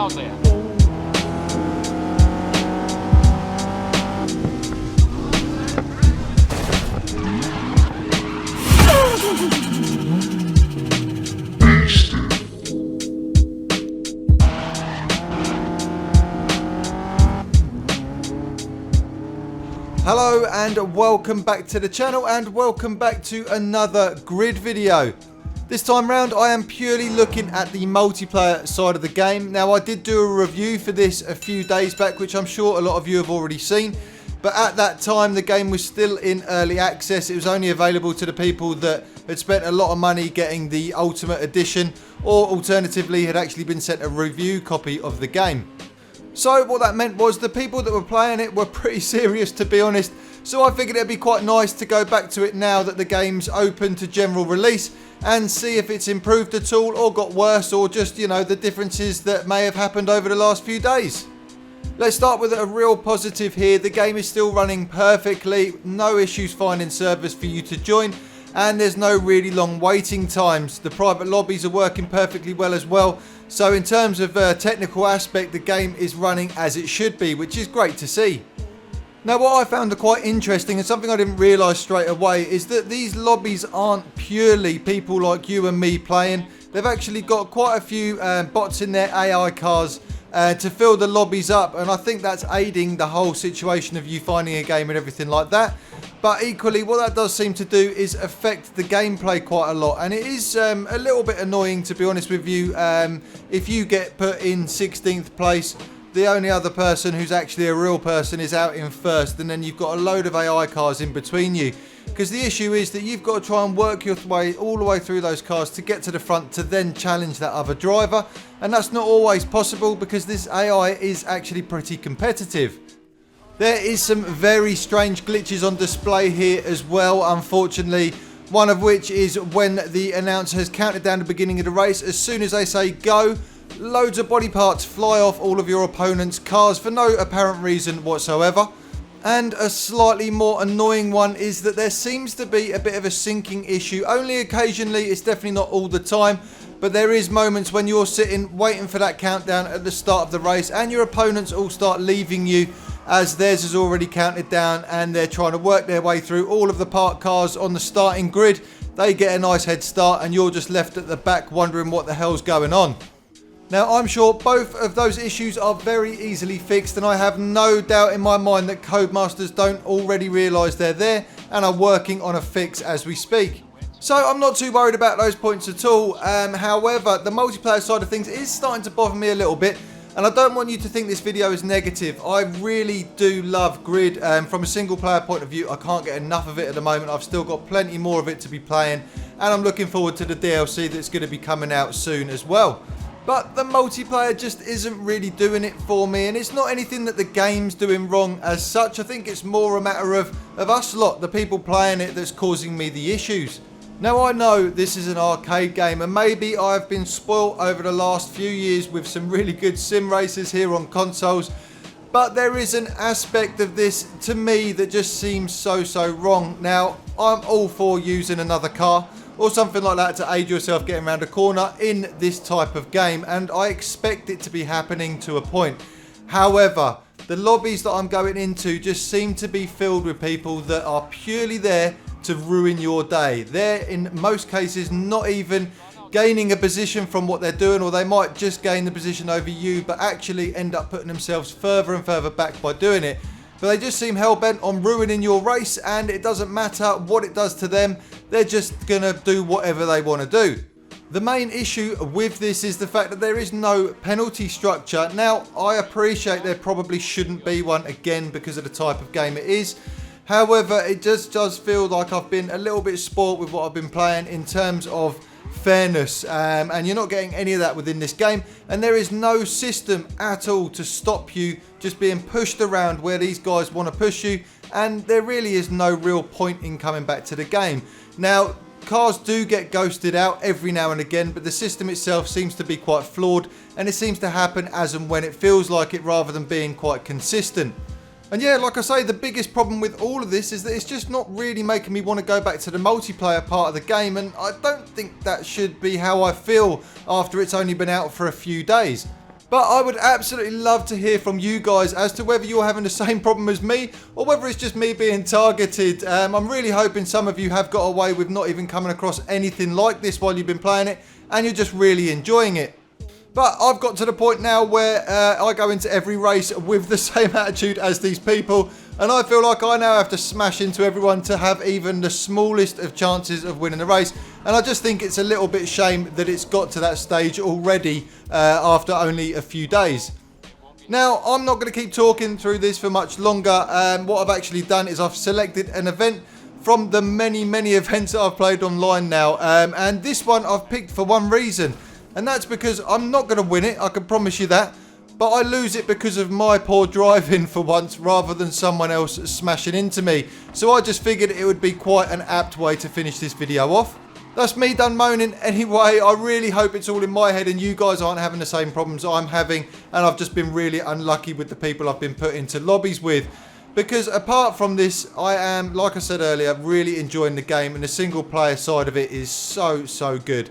out there. Hello and welcome back to the channel, and welcome back to another grid video. This time round I am purely looking at the multiplayer side of the game. Now I did do a review for this a few days back, which I'm sure a lot of you have already seen, but at that time the game was still in early access. It was only available to the people that had spent a lot of money getting the Ultimate Edition, or alternatively had actually been sent a review copy of the game. So what that meant was the people that were playing it were pretty serious, to be honest. So I figured it'd be quite nice to go back to it now that the game's open to general release and see if it's improved at all or got worse, or just, you know, the differences that may have happened over the last few days. Let's start with a real positive here. The game is still running perfectly, no issues finding servers for you to join, and there's no really long waiting times. The private lobbies are working perfectly well as well. So in terms of technical aspect, the game is running as it should be, which is great to see. Now what I found quite interesting, and something I didn't realise straight away, is that these lobbies aren't purely people like you and me playing. They've actually got quite a few bots in their AI cars to fill the lobbies up, and I think that's aiding the whole situation of you finding a game and everything like that. But equally, what that does seem to do is affect the gameplay quite a lot, and it is a little bit annoying, to be honest with you. If you get put in 16th place, the only other person who's actually a real person is out in first, and then you've got a load of AI cars in between you. Because the issue is that you've got to try and work your way all the way through those cars to get to the front to then challenge that other driver, and that's not always possible because this AI is actually pretty competitive. There is some very strange glitches on display here as well, unfortunately. One of which is when the announcer has counted down the beginning of the race. As soon as they say go, loads of body parts fly off all of your opponent's cars for no apparent reason whatsoever. And a slightly more annoying one is that there seems to be a bit of a syncing issue. Only occasionally, it's definitely not all the time, but there is moments when you're sitting waiting for that countdown at the start of the race and your opponents all start leaving you as theirs has already counted down, and they're trying to work their way through all of the parked cars on the starting grid. They get a nice head start and you're just left at the back wondering what the hell's going on. Now I'm sure both of those issues are very easily fixed, and I have no doubt in my mind that codemasters don't already realise they're there and are working on a fix as we speak. So I'm not too worried about those points at all. However, the multiplayer side of things is starting to bother me a little bit, and I don't want you to think this video is negative. I really do love Grid. From a single player point of view, I can't get enough of it at the moment. I've still got plenty more of it to be playing, and I'm looking forward to the DLC that's going to be coming out soon as well. But the multiplayer just isn't really doing it for me, and it's not anything that the game's doing wrong as such. I think it's more a matter of us lot, the people playing it, that's causing me the issues. Now I know this is an arcade game, and maybe I've been spoilt over the last few years with some really good sim races here on consoles, but there is an aspect of this to me that just seems so wrong. Now I'm all for using another car or something like that to aid yourself getting around a corner in this type of game, and I expect it to be happening to a point. However, the lobbies that I'm going into just seem to be filled with people that are purely there to ruin your day. They're in most cases not even gaining a position from what they're doing, or they might just gain the position over you but actually end up putting themselves further and further back by doing it. But they just seem hell-bent on ruining your race, and it doesn't matter what it does to them, they're just gonna do whatever they want to do. The main issue with this is the fact that there is no penalty structure. Now I appreciate there probably shouldn't be one, again because of the type of game it is. However, it just does feel like I've been a little bit spoiled with what I've been playing in terms of fairness, and you're not getting any of that within this game, and there is no system at all to stop you just being pushed around where these guys want to push you, and there really is no real point in coming back to the game. Now cars do get ghosted out every now and again, but the system itself seems to be quite flawed, and it seems to happen as and when it feels like it rather than being quite consistent. And yeah, like I say, the biggest problem with all of this is that it's just not really making me want to go back to the multiplayer part of the game, and I don't think that should be how I feel after it's only been out for a few days. But I would absolutely love to hear from you guys as to whether you're having the same problem as me or whether it's just me being targeted. I'm really hoping some of you have got away with not even coming across anything like this while you've been playing it and you're just really enjoying it. But I've got to the point now where I go into every race with the same attitude as these people, and I feel like I now have to smash into everyone to have even the smallest of chances of winning the race. And I just think it's a little bit shame that it's got to that stage already after only a few days. Now, I'm not going to keep talking through this for much longer. What I've actually done is I've selected an event from the many events that I've played online now. And this one I've picked for one reason. And that's because I'm not going to win it, I can promise you that. But I lose it because of my poor driving for once, rather than someone else smashing into me. So I just figured it would be quite an apt way to finish this video off. That's me done moaning anyway. I really hope it's all in my head and you guys aren't having the same problems I'm having. And I've just been really unlucky with the people I've been put into lobbies with. Because apart from this, I am, like I said earlier, really enjoying the game. And the single player side of it is so good.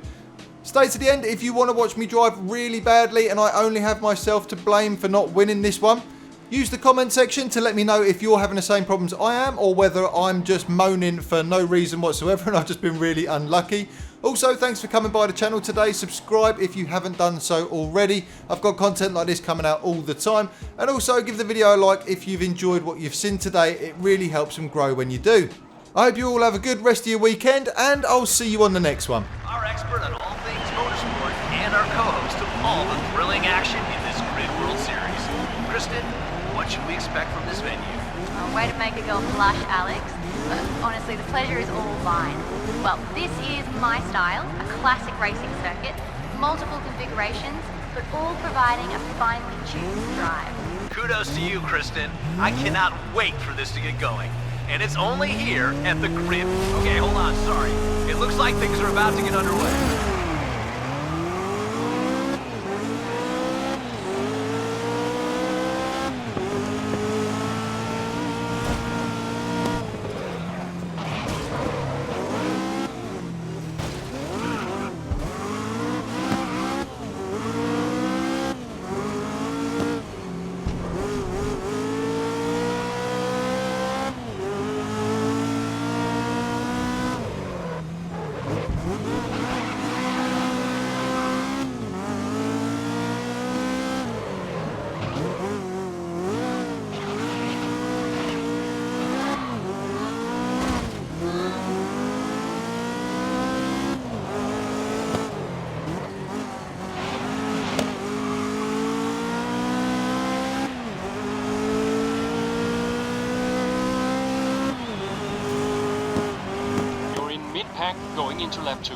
Stay to the end if you want to watch me drive really badly and I only have myself to blame for not winning this one. Use the comment section to let me know if you're having the same problems I am or whether I'm just moaning for no reason whatsoever and I've just been really unlucky. Also, thanks for coming by the channel today. Subscribe if you haven't done so already. I've got content like this coming out all the time. And also give the video a like if you've enjoyed what you've seen today. It really helps them grow when you do. I hope you all have a good rest of your weekend and I'll see you on the next one. Our expert on all things motorsport and our co-host of all the thrilling action in this Grid World Series. Kristen, what should we expect from this venue? Oh, way to make a girl blush, Alex. But honestly, the pleasure is all mine. Well, this is my style, a classic racing circuit, multiple configurations, but all providing a finely tuned drive. Kudos to you, Kristen. I cannot wait for this to get going. And it's only here at the Grid. Okay, hold on, sorry. It looks like things are about to get underway. Pack going into lap 2.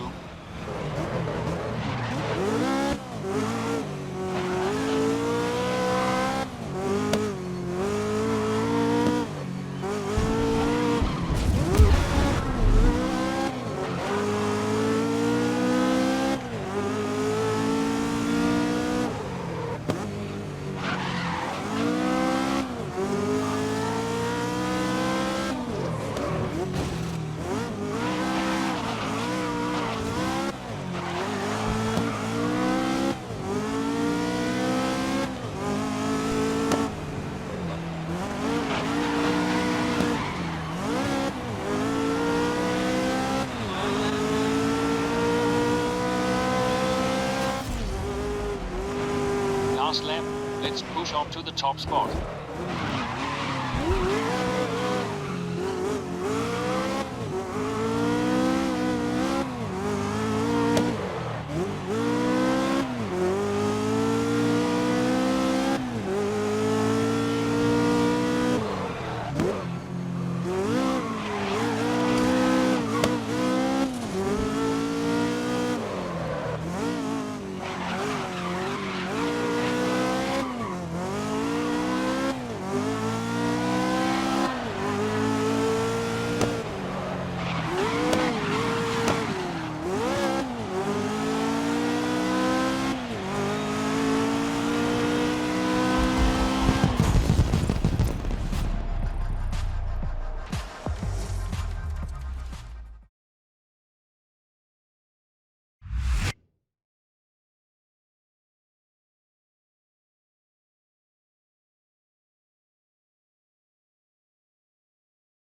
Last lap, let's push up to the top spot.